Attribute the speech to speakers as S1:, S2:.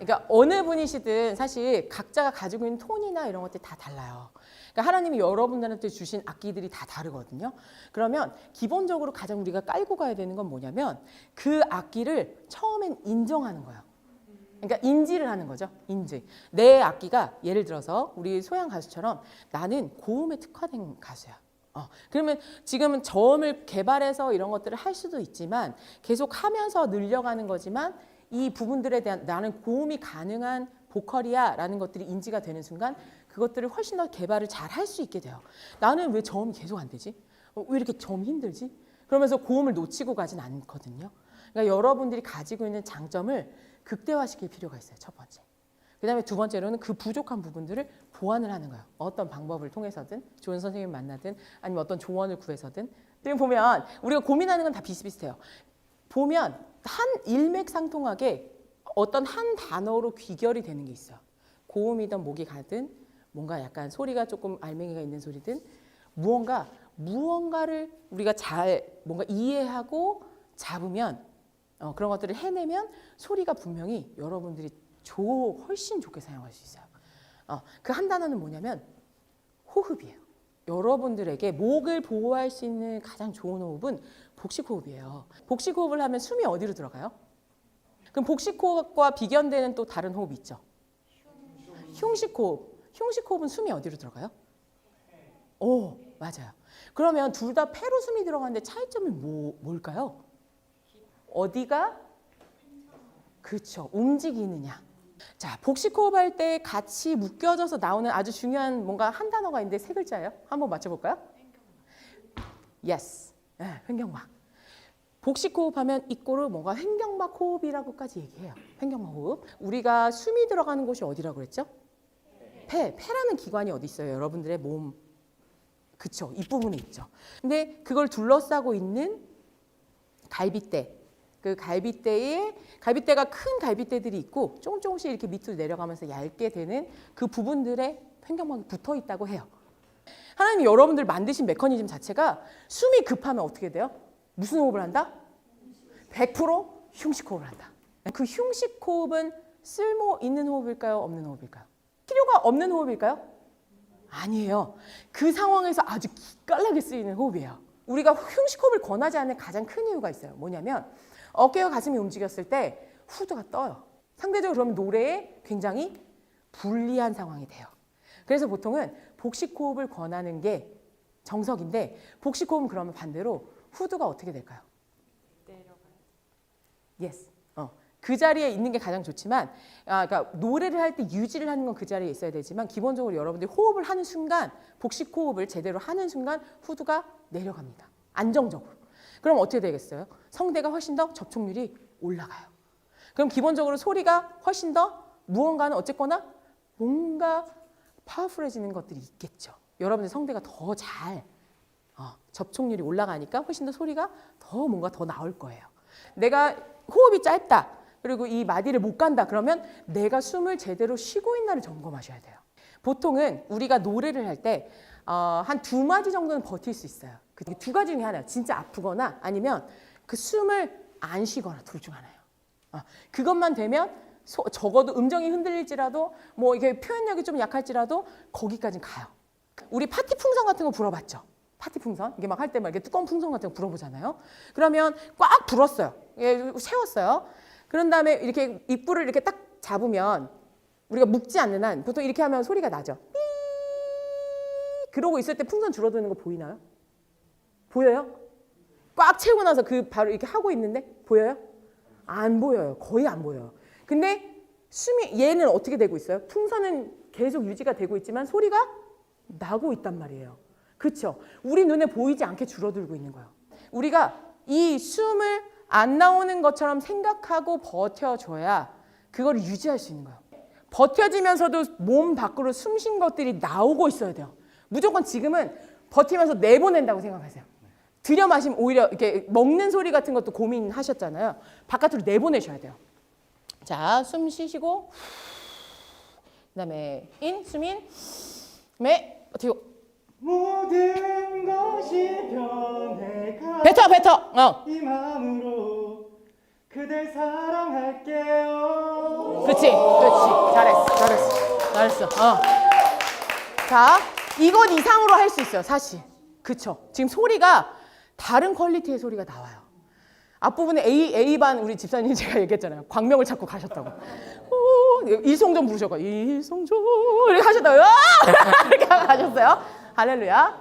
S1: 그러니까 어느 분이시든 사실 각자가 가지고 있는 톤이나 이런 것들이 다 달라요. 그러니까 하나님이 여러분들한테 주신 악기들이 다 다르거든요. 그러면 기본적으로 가장 우리가 깔고 가야 되는 건 뭐냐면 그 악기를 처음엔 인정하는 거예요. 그러니까 인지를 하는 거죠. 인지. 내 악기가 예를 들어서 우리 소양 가수처럼 나는 고음에 특화된 가수야. 그러면 지금은 저음을 개발해서 이런 것들을 할 수도 있지만 계속 하면서 늘려가는 거지만 이 부분들에 대한 나는 고음이 가능한 보컬이야 라는 것들이 인지가 되는 순간 그것들을 훨씬 더 개발을 잘 할 수 있게 돼요. 나는 왜 저음이 계속 안 되지? 왜 이렇게 저음이 힘들지? 그러면서 고음을 놓치고 가진 않거든요. 그러니까 여러분들이 가지고 있는 장점을 극대화시킬 필요가 있어요. 첫 번째. 그 다음에 두 번째로는 그 부족한 부분들을 보완을 하는 거예요. 어떤 방법을 통해서든 좋은 선생님을 만나든 아니면 어떤 조언을 구해서든. 지금 보면 우리가 고민하는 건 다 비슷비슷해요. 보면 한 일맥상통하게 어떤 한 단어로 귀결이 되는 게 있어요. 고음이든 목이 가든 뭔가 약간 소리가 조금 알맹이가 있는 소리든 무언가를 우리가 잘 뭔가 이해하고 잡으면 그런 것들을 해내면 소리가 분명히 여러분들이 훨씬 좋게 사용할 수 있어요. 그 한 단어는 뭐냐면 호흡이에요. 여러분들에게 목을 보호할 수 있는 가장 좋은 호흡은 복식호흡이에요. 복식호흡을 하면 숨이 어디로 들어가요? 그럼 복식호흡과 비견되는 또 다른 호흡이 있죠. 흉식호흡. 흉식호흡은 숨이 어디로 들어가요? 오, 맞아요. 그러면 둘 다 폐로 숨이 들어가는데 차이점이 뭘까요? 어디가? 그렇죠. 움직이느냐. 자, 복식호흡 할 때 같이 묶여져서 나오는 아주 중요한 뭔가 한 단어가 있는데 세 글자예요. 한번 맞춰볼까요? Yes. 네, 횡격막. 복식호흡 하면 이꼬르 뭔가 횡격막 호흡이라고까지 얘기해요. 횡격막 호흡. 우리가 숨이 들어가는 곳이 어디라고 그랬죠? 폐라는 기관이 어디 있어요? 여러분들의 몸. 그쵸. 윗부분에 있죠. 근데 그걸 둘러싸고 있는 갈빗대. 그 갈빗대가 큰 갈빗대들이 있고 조금씩 이렇게 밑으로 내려가면서 얇게 되는 그 부분들에 횡격막이 붙어 있다고 해요. 하나님이 여러분들 만드신 메커니즘 자체가 숨이 급하면 어떻게 돼요? 무슨 호흡을 한다? 100% 흉식호흡을 한다. 그 흉식호흡은 쓸모 있는 호흡일까요? 없는 호흡일까요? 필요가 없는 호흡일까요? 아니에요. 그 상황에서 아주 기깔나게 쓰이는 호흡이에요. 우리가 흉식호흡을 권하지 않는 가장 큰 이유가 있어요. 뭐냐면 어깨와 가슴이 움직였을 때 후드가 떠요. 상대적으로 그러면 노래에 굉장히 불리한 상황이 돼요. 그래서 보통은 복식호흡을 권하는 게 정석인데 복식호흡은 그러면 반대로 후드가 어떻게 될까요? 내려가요. Yes. 그 자리에 있는 게 가장 좋지만 그러니까 노래를 할 때 유지를 하는 건 그 자리에 있어야 되지만 기본적으로 여러분들이 호흡을 하는 순간 복식호흡을 제대로 하는 순간 후드가 내려갑니다. 안정적으로. 그럼 어떻게 되겠어요? 성대가 훨씬 더 접촉률이 올라가요. 그럼 기본적으로 소리가 훨씬 더 무언가는 어쨌거나 뭔가 파워풀해지는 것들이 있겠죠. 여러분의 성대가 더 잘 접촉률이 올라가니까 훨씬 더 소리가 더 뭔가 더 나올 거예요. 내가 호흡이 짧다. 그리고 이 마디를 못 간다. 그러면 내가 숨을 제대로 쉬고 있나를 점검하셔야 돼요. 보통은 우리가 노래를 할 때 한 2마디 정도는 버틸 수 있어요. 그 두 가지 중에 하나. 진짜 아프거나 아니면 그 숨을 안 쉬거나 둘 중 하나예요. 그것만 되면 적어도 음정이 흔들릴지라도 뭐 이게 표현력이 좀 약할지라도 거기까지는 가요. 우리 파티 풍선 같은 거 불어봤죠? 파티 풍선 이게 막 할 때 막 이렇게 뚜껑 풍선 같은 거 불어보잖아요. 그러면 꽉 불었어요. 세웠어요. 그런 다음에 이렇게 입구를 이렇게 딱 잡으면 우리가 묶지 않는 한 보통 이렇게 하면 소리가 나죠. 그러고 있을 때 풍선 줄어드는 거 보이나요? 보여요? 꽉 채우고 나서 그 바로 이렇게 하고 있는데 보여요? 안 보여요. 거의 안 보여요. 근데 얘는 어떻게 되고 있어요? 풍선은 계속 유지가 되고 있지만 소리가 나고 있단 말이에요. 그렇죠? 우리 눈에 보이지 않게 줄어들고 있는 거예요. 우리가 이 숨을 안 나오는 것처럼 생각하고 버텨줘야 그걸 유지할 수 있는 거예요. 버텨지면서도 몸 밖으로 숨 쉰 것들이 나오고 있어야 돼요. 무조건 지금은 버티면서 내보낸다고 생각하세요. 들여 마시면 오히려 이렇게 먹는 소리 같은 것도 고민하셨잖아요. 바깥으로 내보내셔야 돼요. 자, 숨 쉬시고 그다음에 숨인 그다음에 버티고
S2: 모든 것이 변해가
S1: 뱉어
S2: 이 마음으로 그댈 사랑할게요.
S1: 그렇지. 잘했어. 자, 이것 이상으로 할 수 있어요, 사실. 그쵸. 지금 소리가 다른 퀄리티의 소리가 나와요. 앞부분에 A반 우리 집사님 제가 얘기했잖아요. 광명을 찾고 가셨다고. 일송전 부르셔가 일송전 이렇게 하셨다고요. 이렇게 하셨어요. 할렐루야.